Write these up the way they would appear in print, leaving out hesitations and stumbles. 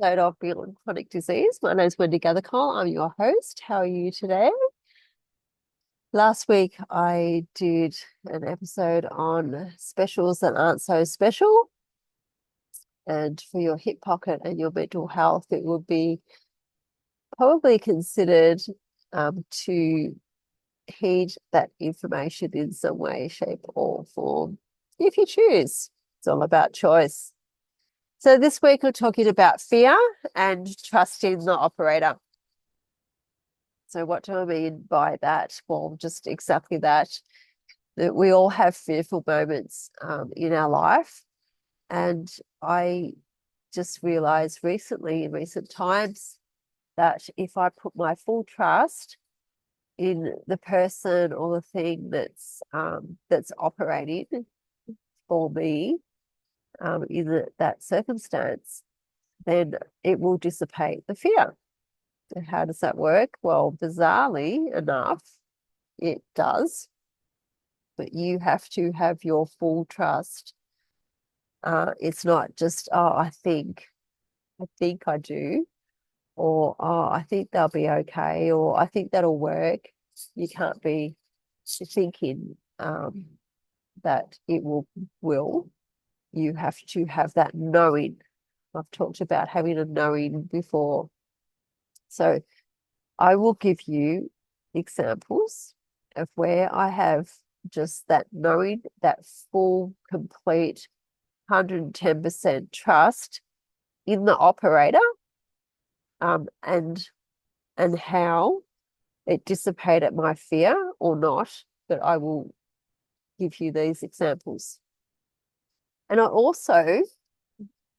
episode of Beyond Chronic Disease. My name is Wendy Gathercole. I'm your host. How are you today? Last week, I did an episode on specials that aren't so special. And for your hip pocket and your mental health, it would be probably considered to heed that information in some way, shape, or form if you choose. It's all about choice. So this week we're talking about fear and trusting the operator. So what do I mean by that? Well, just exactly that we all have fearful moments in our life. And I just realized recently, in recent times, that if I put my full trust in the person or the thing that's operating for me in that circumstance, then it will dissipate the fear. And how does that work? Well, bizarrely enough, it does, but you have to have your full trust. It's not just, oh, I think I do, or oh, I think they'll be okay, or I think that'll work. You can't be thinking that it will. You have to have that knowing. I've talked about having a knowing before. So I will give you examples of where I have just that knowing, that full, complete 110% trust in the operator, and how it dissipated my fear or not. But I will give you these examples. And I also,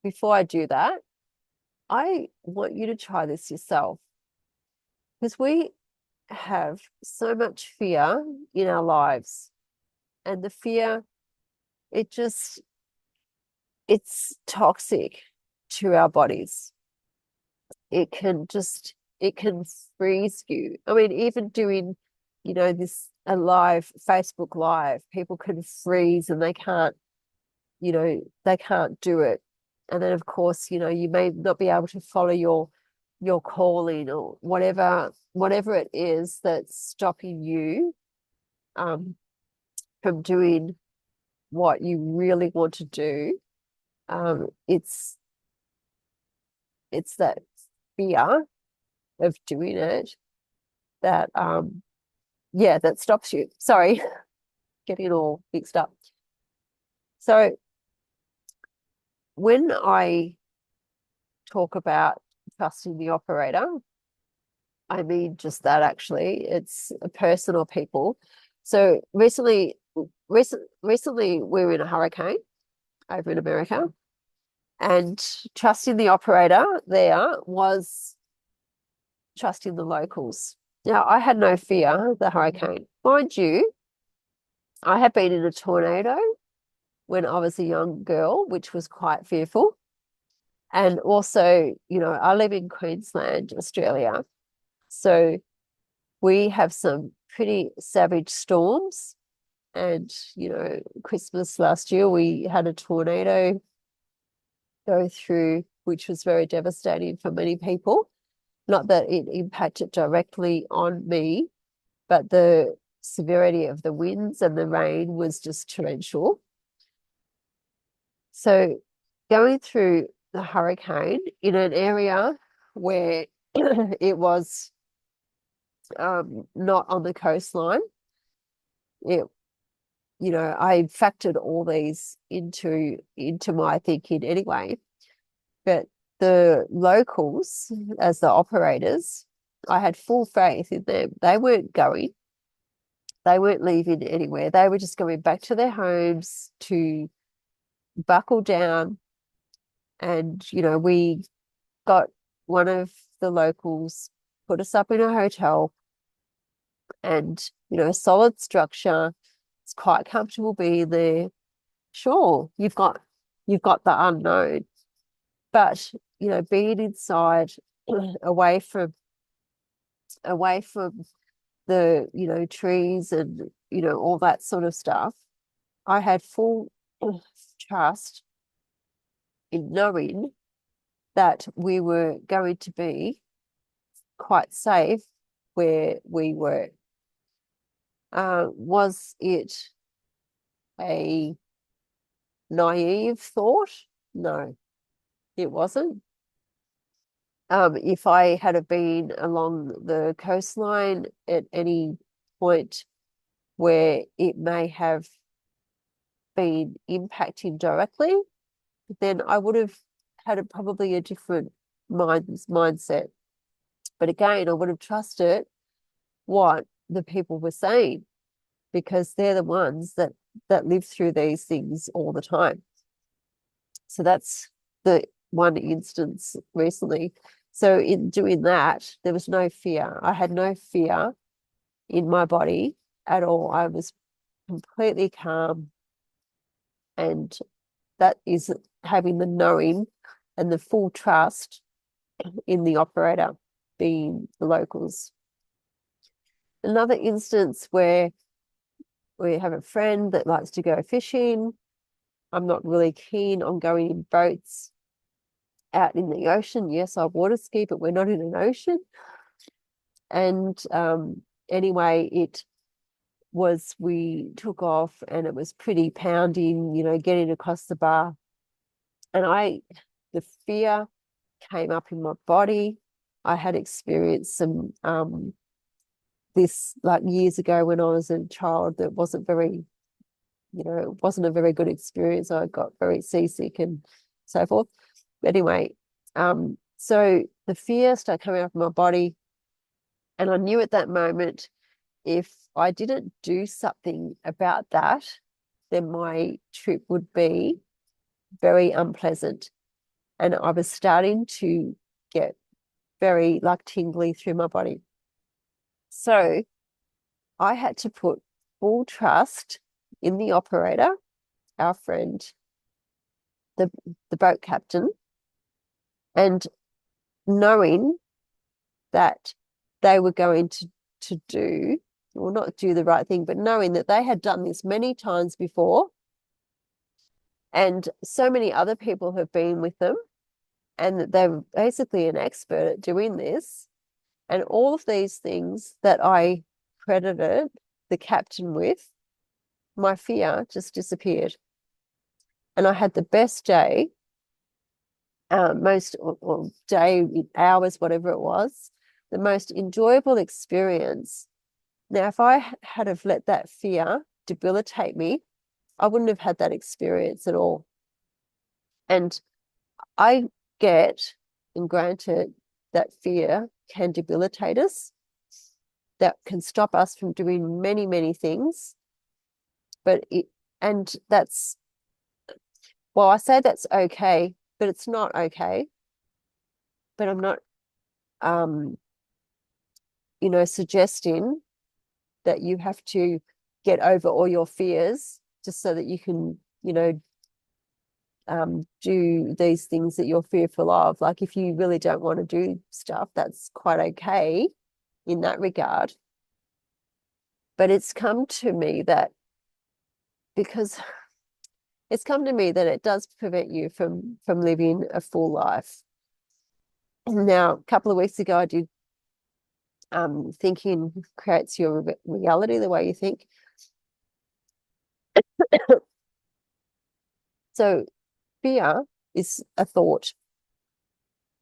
before I do that, I want you to try this yourself, because we have so much fear in our lives, and the fear, it's toxic to our bodies. It can freeze you. I mean, even doing, this a live Facebook live, people can freeze and they can't do it. And then of course, you may not be able to follow your calling or whatever it is that's stopping you from doing what you really want to do. It's that fear of doing it that that stops you. Sorry, getting all mixed up. So when I talk about trusting the operator, I mean just that. Actually, it's a person or people. So recently we were in a hurricane over in America, and trusting the operator there was trusting the locals. Now, I had no fear of the hurricane. Mind you, I had been in a tornado when I was a young girl, which was quite fearful. And also, I live in Queensland, Australia. So we have some pretty savage storms. And, Christmas last year, we had a tornado go through, which was very devastating for many people. Not that it impacted directly on me, but the severity of the winds and the rain was just torrential. So going through the hurricane in an area where it was not on the coastline, I factored all these into my thinking anyway. But the locals, as the operators, I had full faith in them. They weren't going. They weren't leaving anywhere. They were just going back to their homes to buckle down. And, we got one of the locals put us up in a hotel, and, solid structure. It's quite comfortable being there. Sure, you've got the unknown, but, being inside, away from the, trees and, all that sort of stuff, I had full trust in knowing that we were going to be quite safe where we were. Was it a naive thought? No, it wasn't. If I had have been along the coastline at any point where it may have been impacting directly, then I would have had probably a different mindset. But again, I would have trusted what the people were saying because they're the ones that live through these things all the time. So that's the one instance recently. So in doing that, there was no fear. I had no fear in my body at all. I was completely calm. And that is having the knowing and the full trust in the operator, being the locals. Another instance where we have a friend that likes to go fishing. I'm not really keen on going in boats out in the ocean. Yes, I water ski, but we're not in an ocean. And anyway, we took off and it was pretty pounding, getting across the bar. And the fear came up in my body. I had experienced some this like years ago when I was a child that wasn't very, it wasn't a very good experience. I got very seasick and so forth. Anyway, so the fear started coming up in my body, and I knew at that moment if I didn't do something about that, then my trip would be very unpleasant. And I was starting to get very like tingly through my body. So I had to put full trust in the operator, our friend, the boat captain, and knowing that they were going to do, or not do the right thing, but knowing that they had done this many times before, and so many other people have been with them, and that they're basically an expert at doing this. And all of these things that I credited the captain with, my fear just disappeared. And I had the best day, most or day, hours, whatever it was, the most enjoyable experience. Now, if I had have let that fear debilitate me, I wouldn't have had that experience at all. And I get, and granted, that fear can debilitate us, that can stop us from doing many, many things. But that's, well, I say that's okay, but it's not okay. But I'm not, suggesting that you have to get over all your fears just so that you can, do these things that you're fearful of. Like if you really don't want to do stuff, that's quite okay in that regard. But it's come to me that it does prevent you from living a full life. Now, a couple of weeks ago, I did thinking creates your reality, the way you think. So fear is a thought.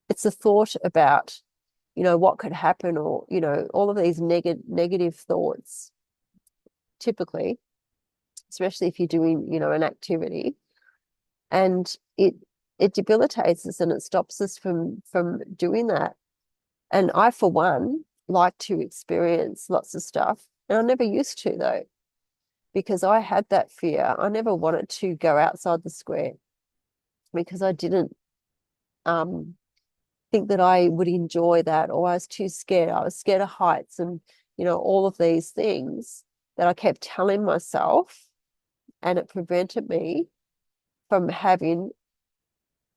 It's a thought about, what could happen, or, all of these negative thoughts, typically, especially if you're doing, an activity, and it debilitates us and it stops us from doing that. And I, for one, like to experience lots of stuff. And I never used to, though, because I had that fear. I never wanted to go outside the square because I didn't think that I would enjoy that, or I was too scared. I was scared of heights and, all of these things that I kept telling myself, and it prevented me from having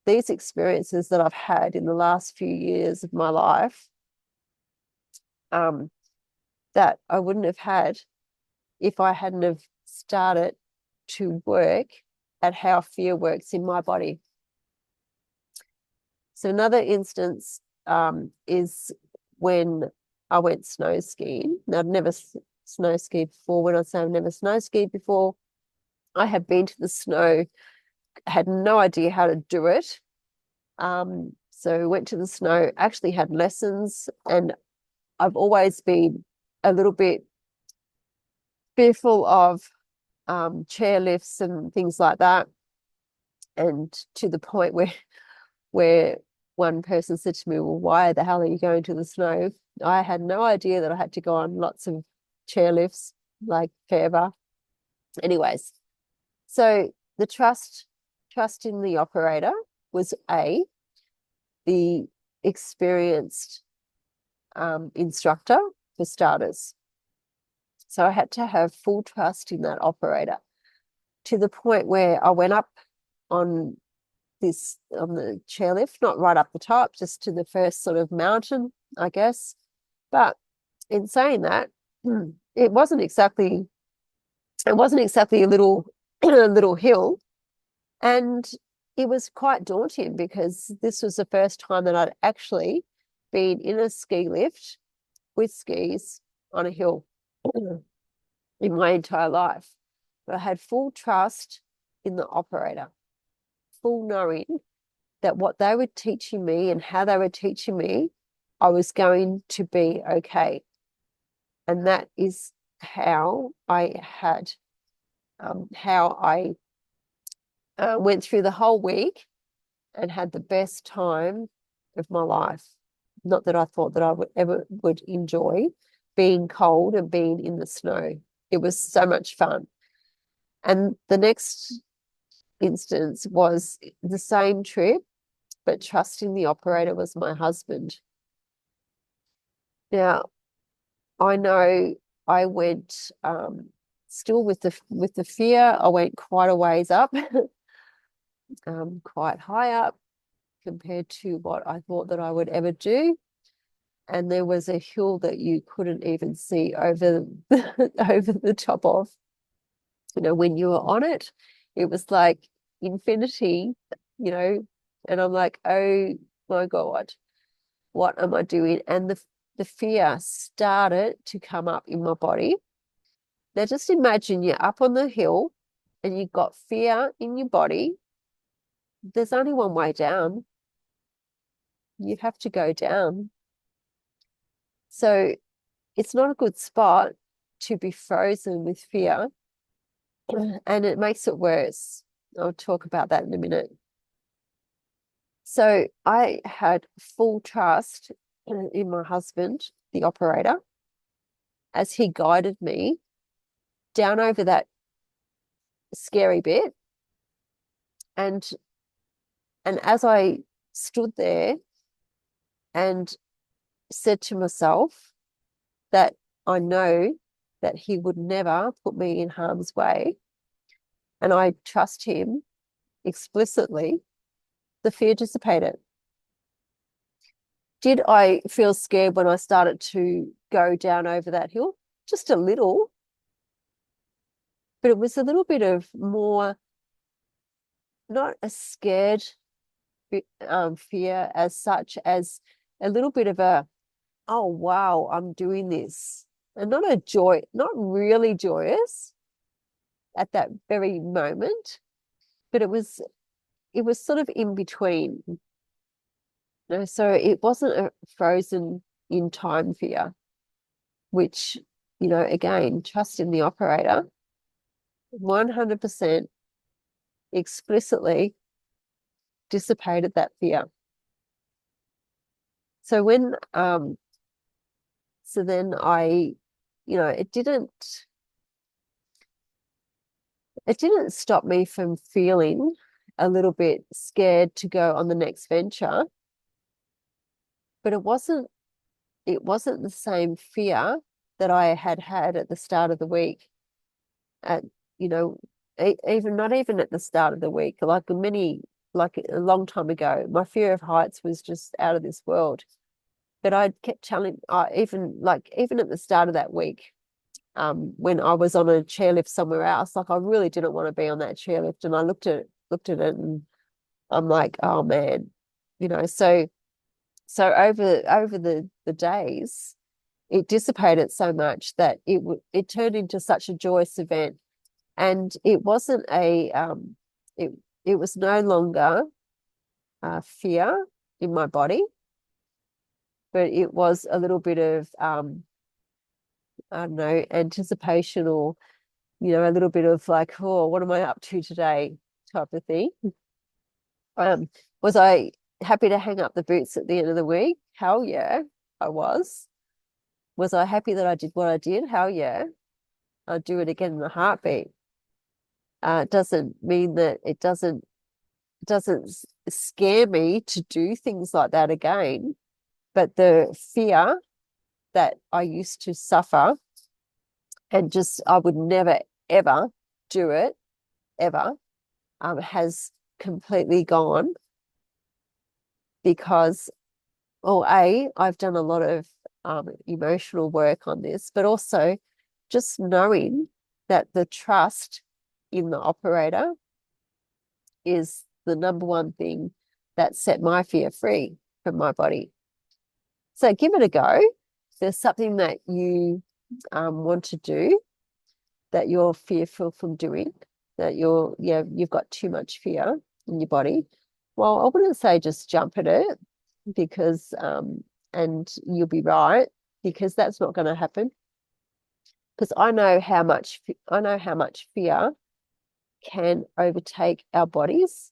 these experiences that I've had in the last few years of my life, that I wouldn't have had if I hadn't have started to work at how fear works in my body. So another instance is when I went snow skiing. Now, I've never snow skied before. When I say I've never snow skied before, I have been to the snow, had no idea how to do it. So went to the snow, actually had lessons, and I've always been a little bit fearful of chairlifts and things like that. And to the point where one person said to me, well, why the hell are you going to the snow? I had no idea that I had to go on lots of chairlifts, like forever. Anyways, so the trust in the operator was the experienced instructor, for starters. So I had to have full trust in that operator, to the point where I went up on the chairlift, not right up the top, just to the first sort of mountain, I guess. But in saying that, it wasn't exactly a little a little hill, and it was quite daunting because this was the first time that I'd actually been in a ski lift with skis on a hill in my entire life. But I had full trust in the operator, full knowing that what they were teaching me and how they were teaching me, I was going to be okay. And that is how I went through the whole week and had the best time of my life. Not that I thought that I would enjoy being cold and being in the snow. It was so much fun. And the next instance was the same trip, but trusting the operator was my husband. Now, I know I went still with the fear. I went quite a ways up, quite high up compared to what I thought that I would ever do. And there was a hill that you couldn't even see over over the top of. When you were on it, it was like infinity, and I'm like, oh my God, what am I doing? And the fear started to come up in my body. Now just imagine you're up on the hill and you've got fear in your body. There's only one way down. You have to go down. So it's not a good spot to be frozen with fear, and it makes it worse. I'll talk about that in a minute. So I had full trust in my husband, the operator, as he guided me down over that scary bit. And as I stood there and said to myself that I know that he would never put me in harm's way, and I trust him explicitly, the fear dissipated. Did I feel scared when I started to go down over that hill? Just a little. But it was a little bit of more, not a scared fear as such, as a little bit of a, oh, wow, I'm doing this. And not a joy, not really joyous at that very moment, but it was sort of in between. So it wasn't a frozen in time fear, which, again, trust in the operator, 100% explicitly dissipated that fear. So so then I, it didn't stop me from feeling a little bit scared to go on the next venture, but it wasn't the same fear that I had at the start of the week. At even not even at the start of the week, like a long time ago, my fear of heights was just out of this world. But I kept telling, even at the start of that week, when I was on a chairlift somewhere else, like I really didn't want to be on that chairlift, and I looked at it and I'm like, oh man, So over the days, it dissipated so much that it turned into such a joyous event, and it wasn't it was no longer fear in my body, but it was a little bit of I don't know, anticipation, or a little bit of like, oh, what am I up to today type of thing. Um, was I happy to hang up the boots at the end of the week? Hell yeah, I was. Was I happy that I did what I did? Hell yeah. I'd do it again in a heartbeat. It doesn't mean that it doesn't scare me to do things like that again, but the fear that I used to suffer, and just I would never ever do it ever, has completely gone, because, well, I've done a lot of emotional work on this, but also just knowing that the trust in the operator is the number one thing that set my fear free from my body. So give it a go. If there's something that you want to do that you're fearful from doing, that you've got too much fear in your body, well, I wouldn't say just jump at it, because and you'll be right, because that's not going to happen. Because I know how much fear can overtake our bodies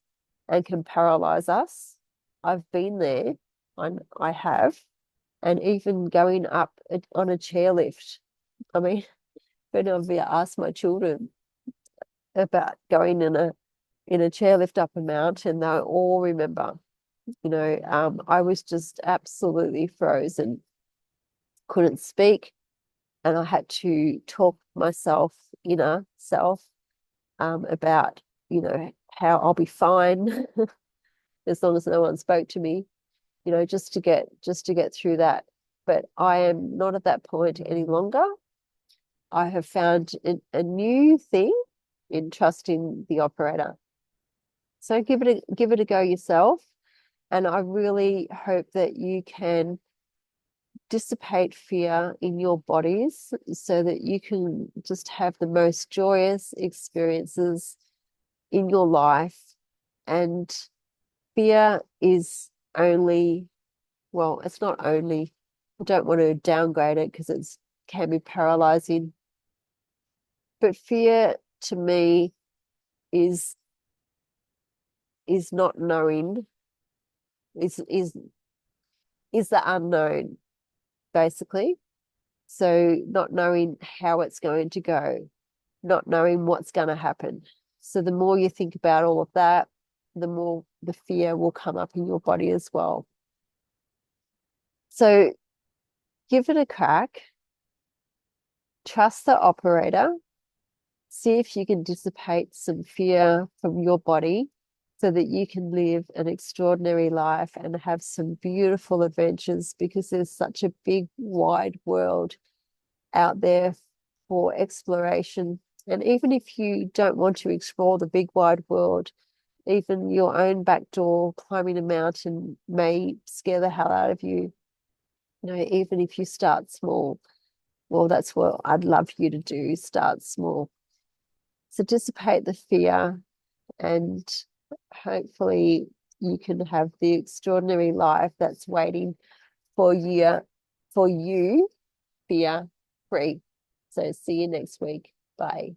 and can paralyze us. I've been there. I have. And even going up on a chairlift. I mean, when I've asked my children about going in a chairlift up a mountain, they all remember. I was just absolutely frozen, couldn't speak, and I had to talk myself, inner self, about, how I'll be fine as long as no one spoke to me, just to get through that. But I am not at that point any longer. I have found a new thing in trusting the operator. So give it a go yourself. And I really hope that you can dissipate fear in your bodies so that you can just have the most joyous experiences in your life. And fear is only, well, it's not only, I don't want to downgrade it because it can be paralyzing, but fear to me is not knowing, is the unknown, basically. So not knowing how it's going to go, not knowing what's going to happen. So the more you think about all of that, the more the fear will come up in your body as well. So give it a crack. Trust the operator. See if you can dissipate some fear from your body so that you can live an extraordinary life and have some beautiful adventures, because there's such a big, wide world out there for exploration. And even if you don't want to explore the big, wide world, even your own back door, climbing a mountain may scare the hell out of you. Even if you start small, well, that's what I'd love you to do, start small. So dissipate the fear, and hopefully you can have the extraordinary life that's waiting for you, fear free. So see you next week. Bye.